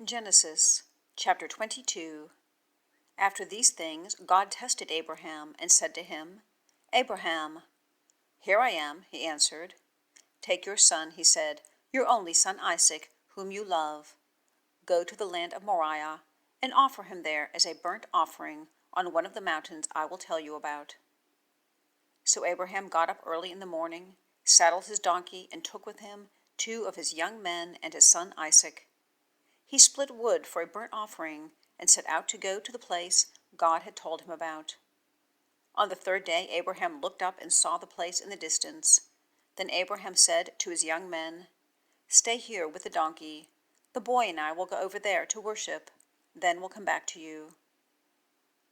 Genesis chapter 22. After these things God tested Abraham and said to him, Abraham. Here I am, he answered. Take your son, he said, your only son Isaac, whom you love. Go to the land of Moriah and offer him there as a burnt offering on one of the mountains I will tell you about. So Abraham got up early in the morning, saddled his donkey, and took with him 2 of his young men and his son Isaac. He split wood for a burnt offering and set out to go to the place God had told him about. On the 3rd day Abraham looked up and saw the place in the distance. Then Abraham said to his young men, Stay here with the donkey. The boy and I will go over there to worship. Then we'll come back to you.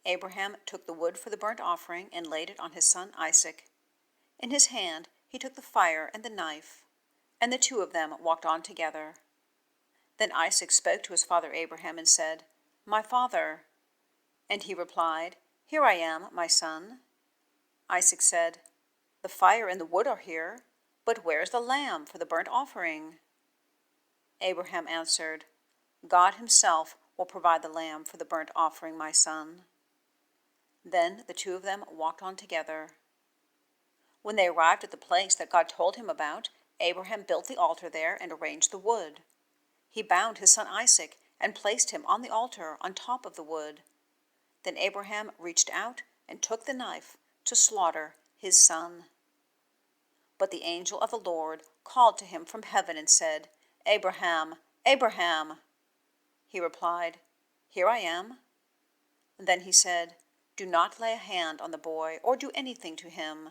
Abraham took the wood for the burnt offering and laid it on his son Isaac. In his hand he took the fire and the knife, and the 2 of them walked on together. Then Isaac spoke to his father Abraham and said, My father. And he replied, Here I am, my son. Isaac said, The fire and the wood are here, but where is the lamb for the burnt offering? Abraham answered, God himself will provide the lamb for the burnt offering, my son. Then the 2 of them walked on together. When they arrived at the place that God told him about, Abraham built the altar there and arranged the wood. He bound his son Isaac and placed him on the altar on top of the wood. Then Abraham reached out and took the knife to slaughter his son. But the angel of the Lord called to him from heaven and said, Abraham, Abraham. He replied, Here I am. Then he said, Do not lay a hand on the boy or do anything to him.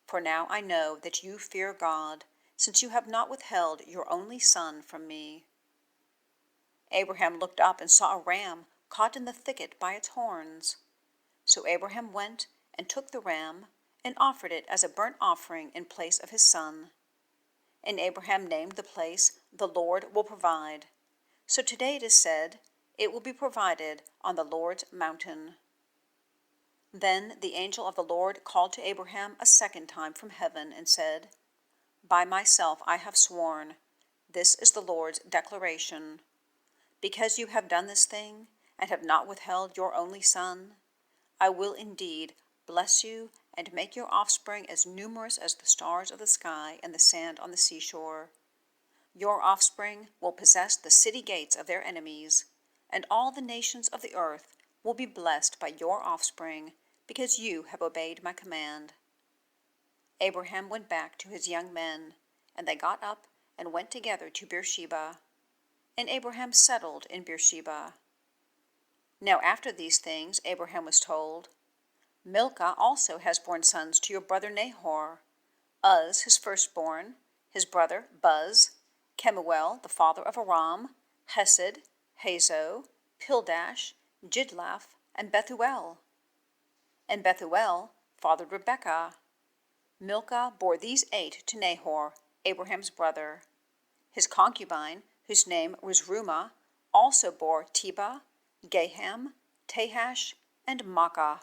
For now I know that you fear God, since you have not withheld your only son from me. Abraham looked up and saw a ram caught in the thicket by its horns. So Abraham went and took the ram and offered it as a burnt offering in place of his son. And Abraham named the place, The Lord will provide. So today it is said, It will be provided on the Lord's mountain. Then the angel of the Lord called to Abraham a 2nd time from heaven and said, By myself I have sworn, this is the Lord's declaration. Because you have done this thing and have not withheld your only son, I will indeed bless you and make your offspring as numerous as the stars of the sky and the sand on the seashore. Your offspring will possess the city gates of their enemies, and all the nations of the earth will be blessed by your offspring, because you have obeyed my command. Abraham went back to his young men, and they got up and went together to Beersheba. And Abraham settled in Beersheba. Now after these things Abraham was told, Milcah also has borne sons to your brother Nahor, Uz his firstborn, his brother Buz, Kemuel the father of Aram, Hesed, Hazo, Pildash, Jidlaph, and Bethuel. And Bethuel fathered Rebekah. Milcah bore these 8 to Nahor, Abraham's brother. His concubine, whose name was Reumah, also bore Tebah, Gaham, Tahash, and Maacah.